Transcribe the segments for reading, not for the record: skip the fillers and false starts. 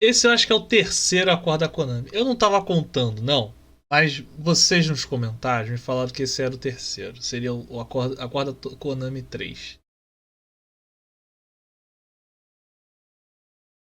Esse eu acho que é o terceiro acordo da Konami. Eu não tava contando, não. Mas vocês nos comentários me falaram que esse era o terceiro. Seria o acordo da Konami 3.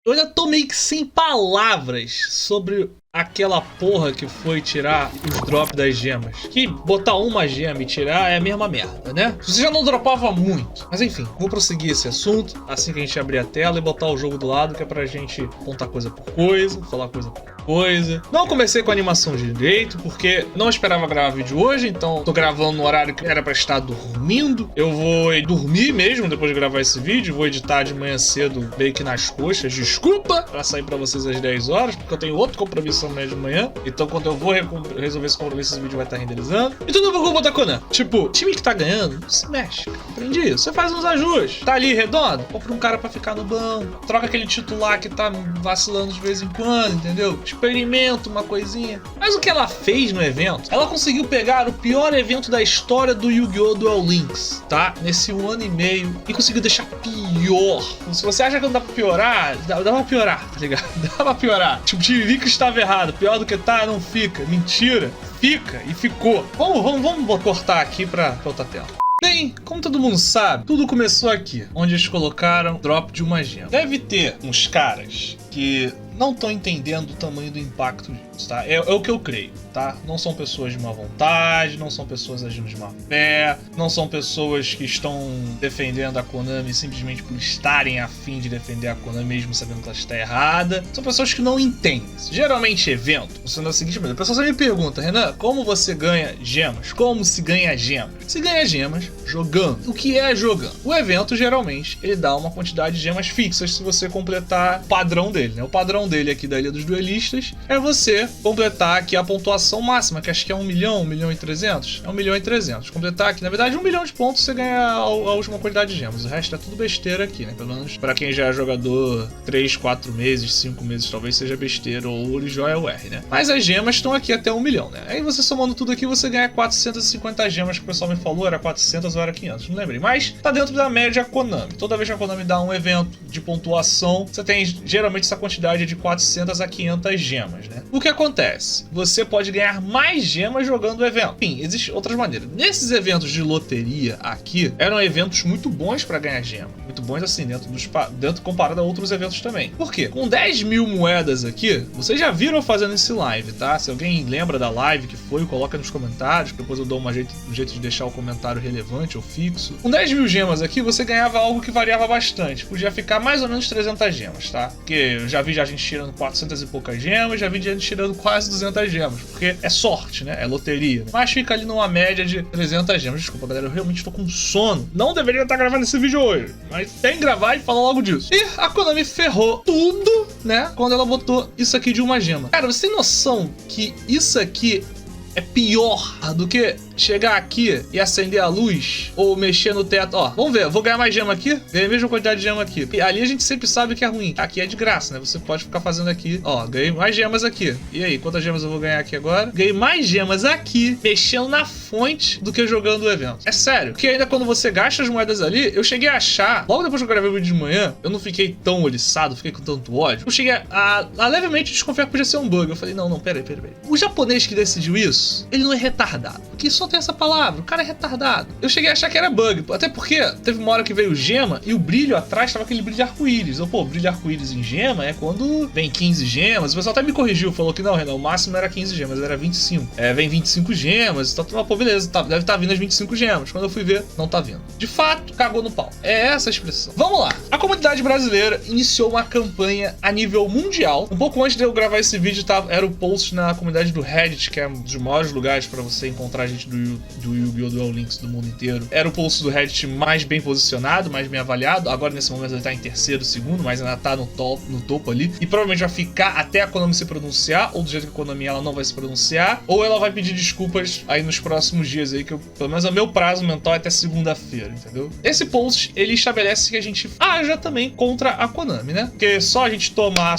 Eu ainda tô meio que sem palavras sobre aquela porra que foi tirar os drops das gemas. Que botar uma gema e tirar é a mesma merda, né? Você já não dropava muito. Mas enfim, vou prosseguir esse assunto assim que a gente abrir a tela e botar o jogo do lado, que é pra gente contar coisa por coisa, falar coisa por coisa. Não comecei com a animação direito, porque não esperava gravar vídeo hoje, então tô gravando no horário que era pra estar dormindo. Eu vou dormir mesmo depois de gravar esse vídeo, vou editar de manhã cedo, meio que nas coxas, desculpa, pra sair pra vocês às 10 horas, porque eu tenho outro compromisso amanhã de manhã. Então quando eu vou resolver esse compromisso, esse vídeo vai estar renderizando. E tudo por culpa da Konami. Tipo, time que tá ganhando, não se mexe. Aprendi isso. Você faz uns ajustes. Tá ali redondo? Compra um cara pra ficar no banco. Troca aquele titular que tá vacilando de vez em quando, entendeu? Experimenta uma coisinha. Mas o que ela fez no evento? Ela conseguiu pegar o pior evento da história do Yu-Gi-Oh! Duel Links, tá? Nesse 1 ano e meio. E conseguiu deixar pior. Se você acha que não dá pra piorar, dá pra piorar, tá ligado? Dá pra piorar. Tipo, o Tiririca estava errado. Pior do que tá, não fica. Mentira. Fica e ficou. Vamos cortar aqui pra outra tela. Bem, como todo mundo sabe, tudo começou aqui, onde eles colocaram drop de uma gema. Deve ter uns caras que não estão entendendo o tamanho do impacto disso, tá? É o que eu creio, tá? Não são pessoas de má vontade, não são pessoas agindo de má fé, não são pessoas que estão defendendo a Konami simplesmente por estarem a fim de defender a Konami mesmo sabendo que ela está errada. São pessoas que não entendem. Geralmente evento funciona da seguinte maneira. A pessoa sempre me pergunta, Renan, como você ganha gemas? Como se ganha gemas? Se ganha gemas jogando. O que é jogando? O evento geralmente ele dá uma quantidade de gemas fixas se você completar o padrão dele, né? O padrão dele aqui da Ilha dos Duelistas é você completar aqui a pontuação máxima, que acho que é 1 milhão, 1 milhão e 300. É 1 milhão e 300. Completar aqui, na verdade, 1 milhão de pontos você ganha a última quantidade de gemas. O resto é tudo besteira aqui, né? Pelo menos pra quem já é jogador 3, 4 meses, 5 meses, talvez seja besteira ou já é o R, né? Mas as gemas estão aqui até 1 milhão, né? Aí você somando tudo aqui, você ganha 450 gemas, que o pessoal me falou, era 400 ou era 500, não lembrei. Mas tá dentro da média Konami. Toda vez que a Konami dá um evento de pontuação, você tem geralmente essa quantidade de 400 a 500 gemas, né? O que acontece? Você pode ganhar mais gemas jogando o evento. Enfim, existem outras maneiras. Nesses eventos de loteria aqui, eram eventos muito bons para ganhar gema. Muito bons assim, dentro comparado a outros eventos também. Por quê? Com 10 mil moedas aqui, vocês já viram fazendo esse live, tá? Se alguém lembra da live que foi, coloca nos comentários, que depois eu dou um jeito de deixar o comentário relevante ou fixo. Com 10 mil gemas aqui, você ganhava algo que variava bastante. Podia ficar mais ou menos 300 gemas, tá? Porque eu já vi gente tirando 400 e poucas gemas, já vi gente tirando quase 200 gemas, porque é sorte, né? É loteria. Mas fica ali numa média de 300 gemas. Desculpa, galera, eu realmente tô com sono. Não deveria estar gravando esse vídeo hoje, mas tem que gravar e falar logo disso. E a Konami ferrou tudo, né? Quando ela botou isso aqui de uma gema. Cara, você tem noção que isso aqui é pior do que chegar aqui e acender a luz ou mexer no teto? Ó, vamos ver, eu vou ganhar mais gema aqui, ganhei a mesma quantidade de gema aqui. E ali a gente sempre sabe que é ruim. Aqui é de graça, né? Você pode ficar fazendo aqui. Ó, ganhei mais gemas aqui. E aí, quantas gemas eu vou ganhar aqui agora? Ganhei mais gemas aqui, mexendo na fonte, do que jogando o evento. É sério. Porque ainda quando você gasta as moedas ali, eu cheguei a achar, logo depois que eu gravei o vídeo de manhã, eu não fiquei tão oliçado, fiquei com tanto ódio. Eu cheguei a levemente desconfiar que podia ser um bug. Eu falei, não, peraí. O japonês que decidiu isso, ele não é retardado. Porque só tem essa palavra, o cara é retardado. Eu cheguei a achar que era bug, até porque teve uma hora que veio gema e o brilho atrás tava aquele brilho arco-íris. Pô, brilho arco-íris em gema é quando vem 15 gemas. O pessoal até me corrigiu, falou que não, Renan, o máximo era 15 gemas, era 25. Vem 25 gemas, pô, beleza, deve estar vindo as 25 gemas. Quando eu fui ver, não tá vindo. De fato, cagou no pau. É essa a expressão. Vamos lá. A comunidade brasileira iniciou uma campanha a nível mundial. Um pouco antes de eu gravar esse vídeo, era o post na comunidade do Reddit, que é um dos maiores lugares para você encontrar gente do Yu-Gi-Oh! Duel Links do mundo inteiro. Era o post do Reddit mais bem posicionado, mais bem avaliado. Agora, nesse momento, ele tá em terceiro, segundo, mas ainda tá no topo ali. E provavelmente vai ficar até a Konami se pronunciar, ou do jeito que a Konami ela não vai se pronunciar, ou ela vai pedir desculpas aí nos próximos dias aí, que pelo menos o meu prazo mental é até segunda-feira, entendeu? Esse post, ele estabelece que a gente haja também contra a Konami, né? Porque só a gente tomar,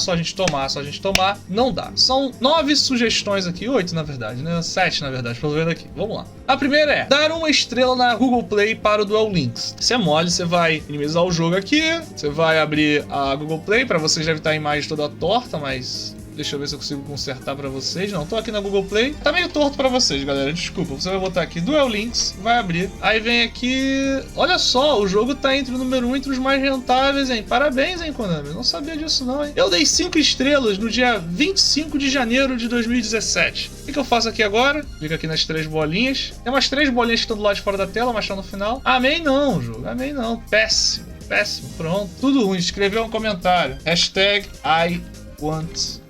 não dá. São 9 sugestões aqui, 8 na verdade, né? 7 na verdade, tô vendo aqui. Vamos lá. lá. A primeira é dar 1 estrela na Google Play para o Duel Links. Se é mole, você vai minimizar o jogo aqui, você vai abrir a Google Play, para vocês deve estar a imagem toda torta, mas deixa eu ver se eu consigo consertar pra vocês. Não, tô aqui na Google Play. Tá meio torto pra vocês, galera. Desculpa. Você vai botar aqui Duel Links, vai abrir. Aí vem aqui... Olha só, o jogo tá entre o número 1 entre os mais rentáveis, hein? Parabéns, hein, Konami? Eu não sabia disso não, hein? Eu dei 5 estrelas no dia 25 de janeiro de 2017. O que eu faço aqui agora? Clica aqui nas 3 bolinhas. Tem umas 3 bolinhas que estão do lado de fora da tela, mas tá no final. Amei não, jogo. Amei não. Péssimo. Péssimo. Pronto. Tudo ruim. Escreveu um comentário. Hashtag I want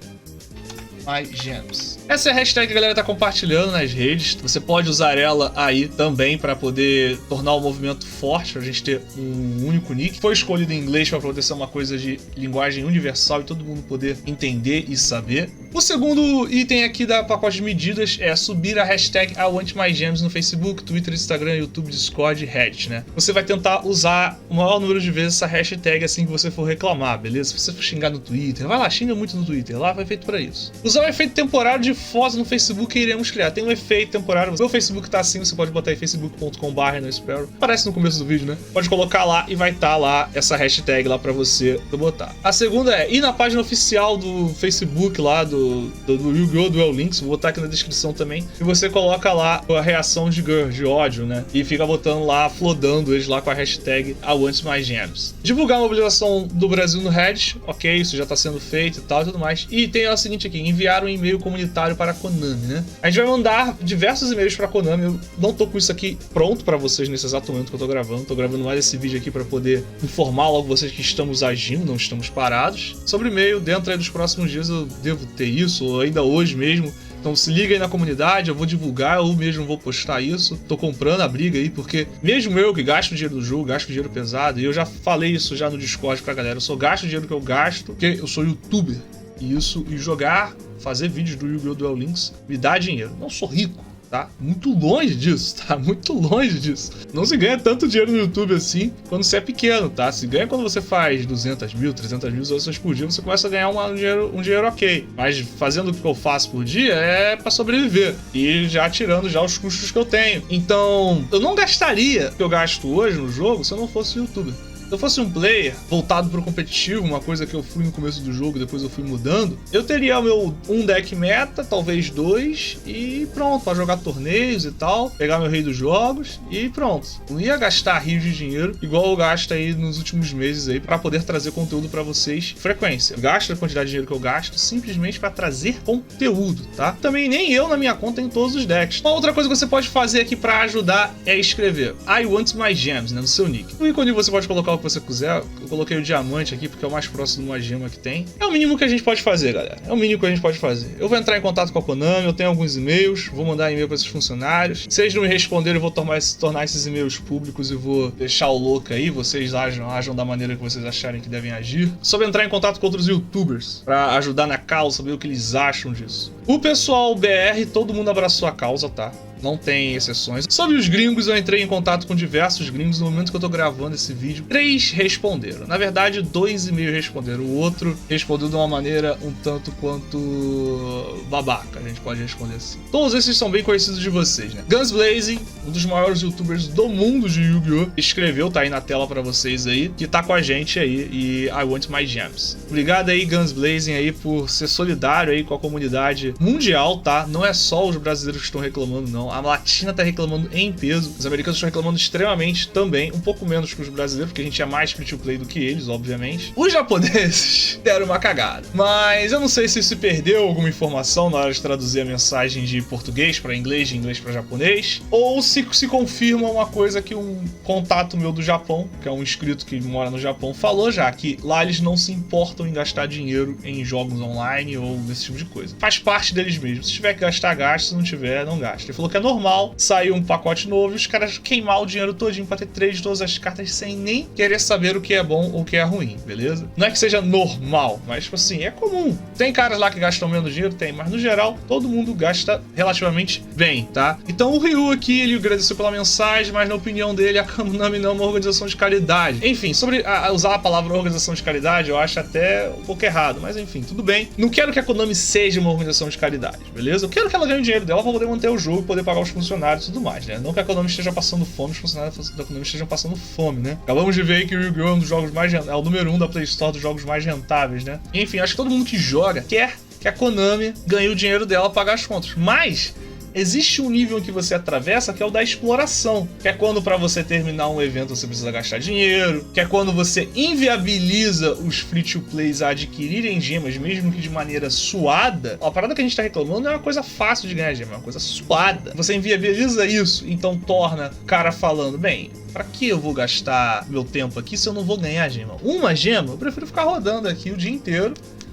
My Gems. Essa é a hashtag que a galera tá compartilhando nas redes. Você pode usar ela aí também para poder tornar o movimento forte, pra gente ter um único nick. Foi escolhido em inglês para poder ser uma coisa de linguagem universal e todo mundo poder entender e saber. O segundo item aqui da pacote de medidas é subir a hashtag I want my gems no Facebook, Twitter, Instagram, YouTube, Discord e Reddit, né? Você vai tentar usar o maior número de vezes essa hashtag assim que você for reclamar, beleza? Se você for xingar no Twitter, vai lá, xinga muito no Twitter, lá foi feito para isso. Usar o efeito temporário de foto no Facebook que iremos criar. Tem um efeito temporário. Se o Facebook tá assim, você pode botar aí facebook.com/NoSparrow. Aparece no começo do vídeo, né? Pode colocar lá e vai estar lá essa hashtag lá pra você botar. A segunda é ir na página oficial do Facebook lá do Yu-Gi-Oh! Duel Links. Vou botar aqui na descrição também. E você coloca lá a reação de ódio, né? E fica botando lá, flodando eles lá com a hashtag I want my gems. Divulgar a mobilização do Brasil no Reddit. Ok, isso já tá sendo feito e tal e tudo mais. E tem o seguinte aqui, enviar um e-mail comunitário para a Konami, né? A gente vai mandar diversos e-mails para a Konami. Eu não tô com isso aqui pronto para vocês nesse exato momento que eu tô gravando. Tô gravando mais esse vídeo aqui para poder informar logo vocês que estamos agindo, não estamos parados. Sobre e-mail, dentro aí dos próximos dias eu devo ter isso, ou ainda hoje mesmo. Então se liga aí na comunidade, eu vou divulgar, eu mesmo vou postar isso. Tô comprando a briga aí, porque mesmo eu que gasto dinheiro no jogo, gasto dinheiro pesado, e eu já falei isso já no Discord pra galera, eu só gasto o dinheiro que eu gasto, porque eu sou youtuber. E jogar, fazer vídeos do Yu-Gi-Oh! Duel Links me dá dinheiro. Não sou rico, tá? Muito longe disso, tá? Muito longe disso. Não se ganha tanto dinheiro no YouTube assim quando você é pequeno, tá? Se ganha quando você faz 200 mil, 300 mil visualizações por dia, você começa a ganhar um dinheiro ok. Mas fazendo o que eu faço por dia é pra sobreviver. E já tirando já os custos que eu tenho. Então, eu não gastaria o que eu gasto hoje no jogo se eu não fosse youtuber. Se eu fosse um player voltado pro competitivo, uma coisa que eu fui no começo do jogo, depois eu fui mudando, eu teria o meu um deck meta, talvez 2, e pronto, pra jogar torneios e tal, pegar meu rei dos jogos e pronto. Não ia gastar rios de dinheiro igual eu gasto aí nos últimos meses aí pra poder trazer conteúdo pra vocês. Frequência. Eu gasto a quantidade de dinheiro que eu gasto simplesmente pra trazer conteúdo, tá? Também nem eu na minha conta tenho todos os decks. Uma outra coisa que você pode fazer aqui pra ajudar é escrever I want my gems, né, no seu nick. No ícone você pode colocar o que você quiser. Eu coloquei o diamante aqui porque é o mais próximo de uma gema que tem. É o mínimo que a gente pode fazer, galera. É o mínimo que a gente pode fazer. Eu vou entrar em contato com a Konami, eu tenho alguns e-mails, vou mandar e-mail para esses funcionários. Se eles não me responderem, eu vou tornar esses e-mails públicos e vou deixar o louco aí. Vocês ajam da maneira que vocês acharem que devem agir. Só vou entrar em contato com outros youtubers para ajudar na causa, saber o que eles acham disso. O pessoal BR, todo mundo abraçou a causa, tá? Não tem exceções. Sobre os gringos, eu entrei em contato com diversos gringos. No momento que eu tô gravando esse vídeo, 3 responderam. Na verdade, 2,5 responderam. O outro respondeu de uma maneira um tanto quanto babaca, a gente pode responder assim. Todos esses são bem conhecidos de vocês, né? Guns Blazing, um dos maiores youtubers do mundo de Yu-Gi-Oh! Escreveu, tá aí na tela pra vocês aí, que tá com a gente aí, e I want my gems. Obrigado aí, Guns Blazing, aí, por ser solidário aí com a comunidade mundial, tá? Não é só os brasileiros que estão reclamando, não. A latina tá reclamando em peso. Os americanos estão reclamando extremamente também. Um pouco menos que os brasileiros, porque a gente é mais free to play do que eles, obviamente. Os japoneses deram uma cagada. Mas eu não sei se se perdeu alguma informação na hora de traduzir a mensagem de português para inglês, de inglês para japonês. Ou se confirma uma coisa que um contato meu do Japão, que é um inscrito que mora no Japão, falou já. Que lá eles não se importam em gastar dinheiro em jogos online ou desse tipo de coisa. Faz parte deles mesmo. Se tiver que gastar, gaste. Se não tiver, não gaste. Ele falou que é normal sair um pacote novo e os caras queimar o dinheiro todinho pra ter 3 de todas as cartas sem nem querer saber o que é bom ou o que é ruim, beleza? Não é que seja normal, mas tipo assim, é comum. Tem caras lá que gastam menos dinheiro? Tem, mas no geral, todo mundo gasta relativamente bem, tá? Então o Ryu aqui, ele agradeceu pela mensagem, mas na opinião dele, a Konami não é uma organização de caridade. Enfim, sobre usar a palavra organização de caridade, eu acho até um pouco errado, mas enfim, tudo bem. Não quero que a Konami seja uma organização de caridade, beleza? Eu quero que ela ganhe o dinheiro dela pra poder manter o jogo e poder pagar pagar os funcionários e tudo mais, né? Não que a Konami esteja passando fome, os funcionários da Konami estejam passando fome, né? Acabamos de ver aí que o Yu-Gi-Oh! É um dos jogos mais... é o número 1 da Play Store dos jogos mais rentáveis, né? Enfim, acho que todo mundo que joga quer que a Konami ganhe o dinheiro dela pra pagar as contas. Mas existe um nível que você atravessa que é o da exploração, que é quando pra você terminar um evento você precisa gastar dinheiro, que é quando você inviabiliza os free-to-plays a adquirirem gemas, mesmo que de maneira suada. A parada que a gente tá reclamando não é uma coisa fácil de ganhar gema, é uma coisa suada. Você inviabiliza isso, então torna o cara falando, bem, pra que eu vou gastar meu tempo aqui se eu não vou ganhar gema? Uma gema, eu prefiro ficar rodando aqui o dia inteiro,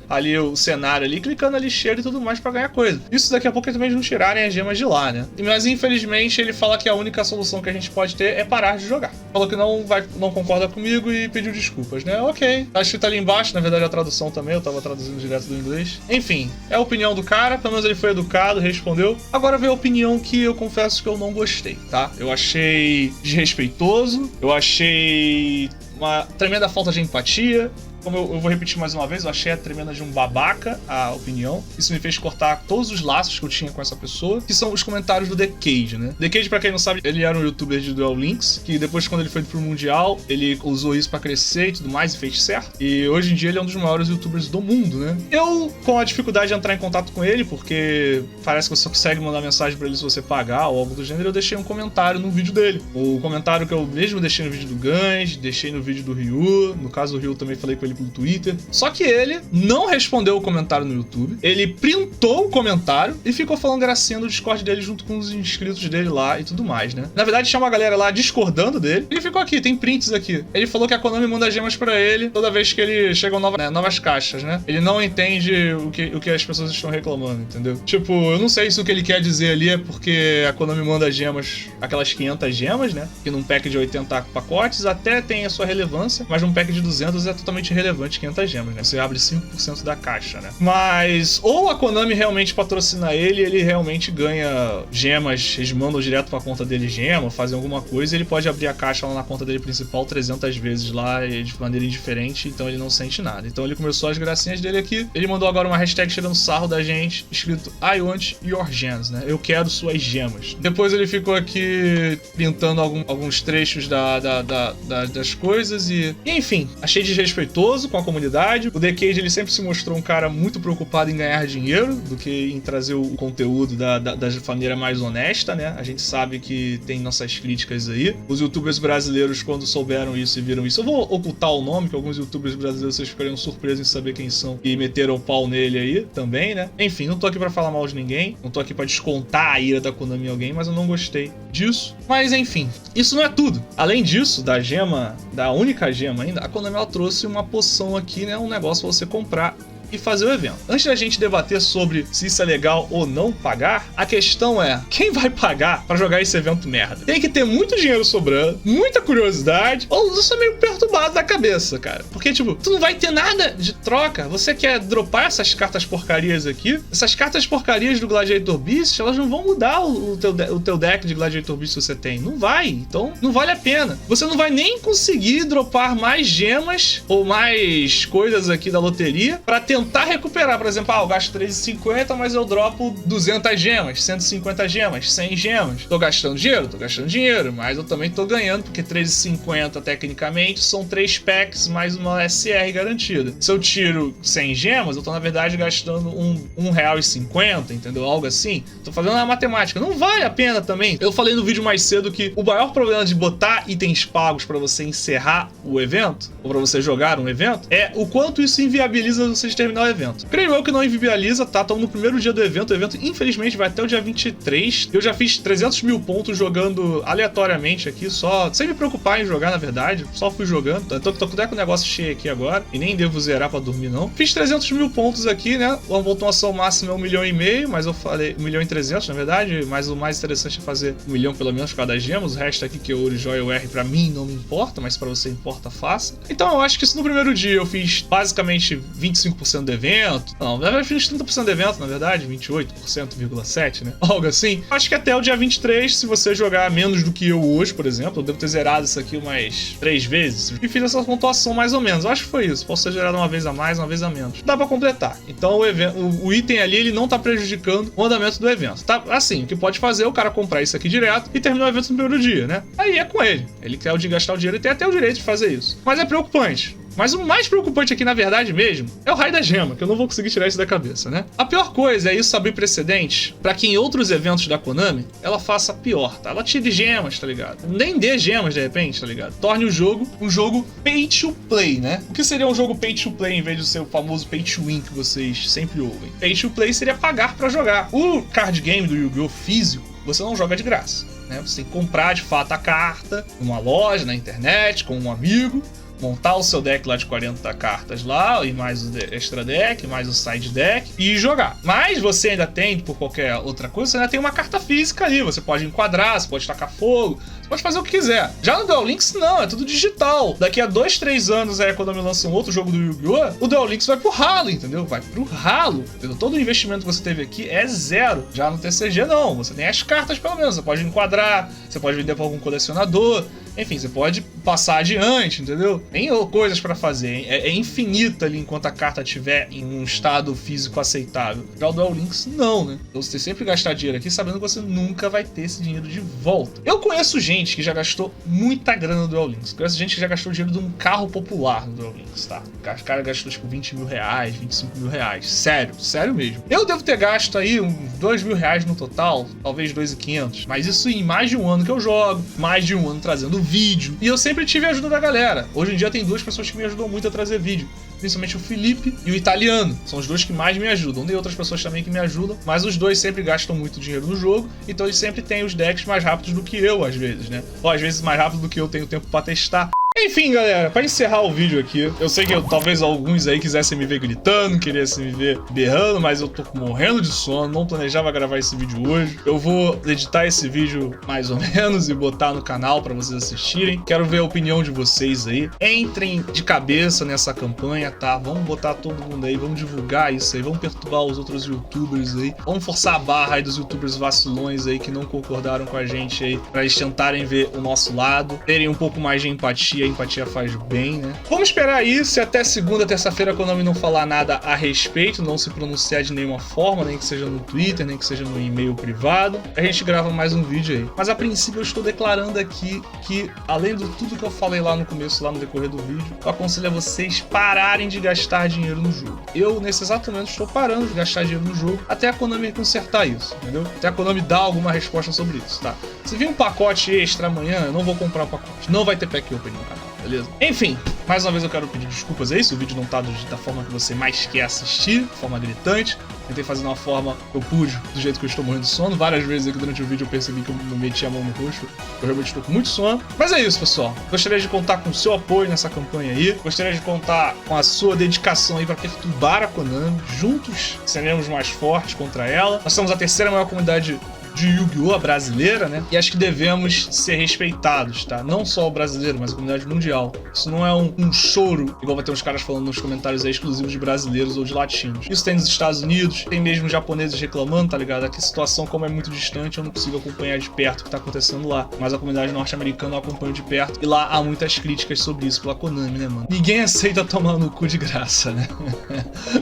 ali o cenário ali, clicando a lixeira e tudo mais pra ganhar coisa. Isso daqui a pouco também não tirarem as gemas de lá, né? Mas infelizmente ele fala que a única solução que a gente pode ter é parar de jogar. Falou que não concorda comigo e pediu desculpas, né? Ok. Tá escrito ali embaixo, na verdade a tradução também, eu tava traduzindo direto do inglês. Enfim, é a opinião do cara, pelo menos ele foi educado, respondeu. Agora veio a opinião que eu confesso que eu não gostei, tá? Eu achei desrespeitoso, eu achei uma tremenda falta de empatia. Como eu vou repetir mais uma vez, eu achei a tremenda de um babaca a opinião. Isso me fez cortar todos os laços que eu tinha com essa pessoa, que são os comentários do Decade, né? Decade, pra quem não sabe, ele era um youtuber de Duel Links, que depois, quando ele foi pro Mundial, ele usou isso pra crescer e tudo mais, e fez certo. E hoje em dia ele é um dos maiores youtubers do mundo, né? Eu, com a dificuldade de entrar em contato com ele, porque parece que você só consegue mandar mensagem pra ele se você pagar ou algo do gênero, eu deixei um comentário no vídeo dele. O comentário que eu mesmo deixei no vídeo do Gans, deixei no vídeo do Ryu, no caso do Ryu também falei com ele pelo Twitter. Só que ele não respondeu o comentário no YouTube, ele printou o comentário e ficou falando gracinha no Discord dele junto com os inscritos dele lá e tudo mais, né? Na verdade, tinha uma galera lá discordando dele. Ele ficou aqui, tem prints aqui. Ele falou que a Konami manda gemas pra ele toda vez que ele chegam novas caixas, né? Ele não entende o que as pessoas estão reclamando, entendeu? Tipo, eu não sei se o que ele quer dizer ali é porque a Konami manda gemas, aquelas 500 gemas, né? Que num pack de 80 pacotes até tem a sua relevância, mas num pack de 200 é totalmente irrelevante 500 gemas, né? Você abre 5% da caixa, né? Mas ou a Konami realmente patrocina ele realmente ganha gemas, eles mandam direto pra conta dele gema, fazem alguma coisa, e ele pode abrir a caixa lá na conta dele principal 300 vezes lá de maneira indiferente, então ele não sente nada. Então ele começou as gracinhas dele aqui, ele mandou agora uma hashtag tirando sarro da gente, escrito I want your gems, né? Eu quero suas gemas. Depois ele ficou aqui pintando alguns trechos das coisas e enfim, achei desrespeitoso com a comunidade. O Decade, ele sempre se mostrou um cara muito preocupado em ganhar dinheiro do que em trazer o conteúdo da maneira mais honesta, né? A gente sabe que tem nossas críticas aí. Os youtubers brasileiros, quando souberam isso e viram isso, eu vou ocultar o nome, que alguns youtubers brasileiros vocês ficariam surpresos em saber quem são e meteram o pau nele aí também, né? Enfim, não tô aqui pra falar mal de ninguém, não tô aqui pra descontar a ira da Konami em alguém, mas eu não gostei disso. Mas enfim, isso não é tudo. Além disso, da gema, da única gema ainda, a Konami ela trouxe uma poção aqui, né? Um negócio pra você comprar e fazer o evento. Antes da gente debater sobre se isso é legal ou não pagar, a questão é, quem vai pagar pra jogar esse evento merda? Tem que ter muito dinheiro sobrando, muita curiosidade, ou você é meio perturbado da cabeça, cara. Porque, tipo, tu não vai ter nada de troca. Você quer dropar essas cartas porcarias aqui? Essas cartas porcarias do Gladiator Beast, elas não vão mudar o teu deck de Gladiator Beast que você tem. Não vai. Então, não vale a pena. Você não vai nem conseguir dropar mais gemas ou mais coisas aqui da loteria pra tentar recuperar. Por exemplo, eu gasto 3,50, mas eu dropo 200 gemas, 150 gemas, 100 gemas. Tô gastando dinheiro? Tô gastando dinheiro, mas eu também tô ganhando, porque 3,50 tecnicamente são 3 packs mais uma SR garantida. Se eu tiro 100 gemas, eu tô na verdade gastando R$1,50, entendeu? Algo assim. Tô fazendo uma matemática. Não vale a pena também. Eu falei no vídeo mais cedo que o maior problema de botar itens pagos pra você encerrar o evento, ou pra você jogar um evento, é o quanto isso inviabiliza vocês terminar o evento. Creio eu que não inviabiliza, tá? Estamos no primeiro dia do evento. O evento, infelizmente, vai até o dia 23. Eu já fiz 300 mil pontos jogando aleatoriamente aqui, só sem me preocupar em jogar, na verdade. Só fui jogando. Então, tô com o negócio cheio aqui agora. E nem devo zerar pra dormir, não. Fiz 300 mil pontos aqui, né? A pontuação máxima é 1,5 milhão, mas eu falei 1,3 milhão, na verdade. Mas o mais interessante é fazer 1 milhão, pelo menos, por causa das gemas. O resto aqui, que é ouro, joia e R, pra mim não me importa, mas pra você importa, faça. Então, eu acho que se no primeiro dia eu fiz basicamente 25% 30% do evento. Não, na verdade, uns 30% do evento, na verdade, 28,7%, né? Algo assim. Acho que até o dia 23, se você jogar menos do que eu hoje, por exemplo, eu devo ter zerado isso aqui umas 3 vezes e fiz essa pontuação mais ou menos. Eu acho que foi isso. Posso ter gerado uma vez a mais, uma vez a menos. Dá pra completar. Então o item ali, ele não tá prejudicando o andamento do evento. Tá assim, o que pode fazer é o cara comprar isso aqui direto e terminar o evento no primeiro dia, né? Aí é com ele. Ele quer gastar o dinheiro e tem até o direito de fazer isso. Mas é preocupante. Mas o mais preocupante aqui, na verdade mesmo, é o raio da gema, que eu não vou conseguir tirar isso da cabeça, né? A pior coisa é isso abrir precedente pra que em outros eventos da Konami, ela faça pior, tá? Ela tire gemas, tá ligado? Nem dê gemas, de repente, tá ligado? Torne o jogo um jogo pay to play, né? O que seria um jogo pay to play em vez de ser o famoso pay to win que vocês sempre ouvem? Pay to play seria pagar pra jogar. O card game do Yu-Gi-Oh! Físico, você não joga de graça, né? Você tem que comprar, de fato, a carta numa loja, na internet, com um amigo, montar o seu deck lá de 40 cartas lá, e mais o extra deck, mais o side deck, e jogar. Mas você ainda tem, por qualquer outra coisa, você ainda tem uma carta física ali, você pode enquadrar, você pode tacar fogo, você pode fazer o que quiser. Já no Duel Links, não, é tudo digital. Daqui a 2, 3 anos, aí, quando eu lanço um outro jogo do Yu-Gi-Oh!, o Duel Links vai pro ralo, entendeu? Vai pro ralo, entendeu? Todo o investimento que você teve aqui é zero. Já no TCG, não. Você tem as cartas, pelo menos. Você pode enquadrar, você pode vender pra algum colecionador, enfim, você pode passar adiante, entendeu? Tem coisas pra fazer, é infinita ali enquanto a carta estiver em um estado físico aceitável. Já o Duel Links, não, né? Então você sempre gastar dinheiro aqui sabendo que você nunca vai ter esse dinheiro de volta. Eu conheço gente que já gastou muita grana no Duel Links. Conheço gente que já gastou dinheiro de um carro popular no Duel Links, tá? O cara gastou tipo 20 mil reais, 25 mil reais. Sério, sério mesmo. Eu devo ter gasto aí uns 2 mil reais no total, talvez 2.500. Mas isso em mais de um ano que eu jogo, mais de um ano trazendo vídeo. E eu sempre tive a ajuda da galera. Hoje em dia tem 2 pessoas que me ajudam muito a trazer vídeo. Principalmente o Felipe e o Italiano. São os 2 que mais me ajudam. Tem outras pessoas também que me ajudam, mas os 2 sempre gastam muito dinheiro no jogo, então eles sempre têm os decks mais rápidos do que eu, às vezes, né? Ou às vezes mais rápido do que eu tenho tempo pra testar. Enfim, galera, pra encerrar o vídeo aqui, eu sei que talvez alguns aí quisessem me ver gritando, quisessem me ver berrando, mas eu tô morrendo de sono, não planejava gravar esse vídeo hoje. Eu vou editar esse vídeo mais ou menos e botar no canal pra vocês assistirem. Quero ver a opinião de vocês aí. Entrem de cabeça nessa campanha, tá? Vamos botar todo mundo aí, vamos divulgar isso aí, vamos perturbar os outros youtubers aí. Vamos forçar a barra aí dos youtubers vacilões aí que não concordaram com a gente aí, pra eles tentarem ver o nosso lado, terem um pouco mais de empatia. A empatia faz bem, né? Vamos esperar aí, se até segunda, terça-feira a Konami não falar nada a respeito, não se pronunciar de nenhuma forma, nem que seja no Twitter, nem que seja no e-mail privado, a gente grava mais um vídeo aí. Mas a princípio eu estou declarando aqui que, além de tudo que eu falei lá no começo, lá no decorrer do vídeo, eu aconselho a vocês pararem de gastar dinheiro no jogo. Eu, nesse exato momento, estou parando de gastar dinheiro no jogo até a Konami consertar isso, entendeu? Até a Konami dar alguma resposta sobre isso, tá? Se vir um pacote extra amanhã, eu não vou comprar o pacote. Não vai ter pack open no canal, beleza? Enfim, mais uma vez eu quero pedir desculpas aí se o vídeo não tá da forma que você mais quer assistir, de forma gritante. Tentei fazer de uma forma que eu pude, do jeito que eu estou morrendo de sono. Várias vezes aqui durante o vídeo eu percebi que eu não meti a mão no rosto. Eu realmente estou com muito sono. Mas é isso, pessoal. Gostaria de contar com o seu apoio nessa campanha aí. Gostaria de contar com a sua dedicação aí para perturbar a Konami. Juntos seremos mais fortes contra ela. Nós somos a 3ª maior comunidade de Yu-Gi-Oh! Brasileira, né? E acho que devemos ser respeitados, tá? Não só o brasileiro, mas a comunidade mundial. Isso não é um choro, igual vai ter uns caras falando nos comentários aí, exclusivos de brasileiros ou de latinos. Isso tem nos Estados Unidos, tem mesmo japoneses reclamando, tá ligado? Aqui a situação, como é muito distante, eu não consigo acompanhar de perto o que tá acontecendo lá. Mas a comunidade norte-americana eu acompanho de perto. E lá há muitas críticas sobre isso pela Konami, né, mano? Ninguém aceita tomar no cu de graça, né?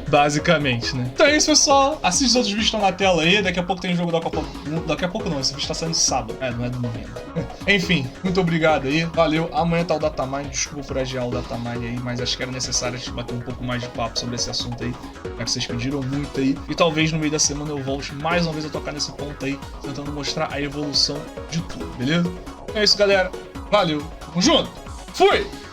Basicamente, né? Então é isso, pessoal. Assiste os outros vídeos que estão na tela aí. Daqui a pouco tem jogo da Copa. Daqui a pouco não, esse vídeo tá saindo sábado. Não é domingo. Enfim, muito obrigado aí. Valeu. Amanhã tá o Datamine. Desculpa por adiar o Datamine aí, mas acho que era necessário a gente bater um pouco mais de papo sobre esse assunto aí, já que vocês pediram muito aí. E talvez no meio da semana eu volte mais uma vez a tocar nesse ponto aí, tentando mostrar a evolução de tudo, beleza? É isso, galera. Valeu. Tamo junto. Fui!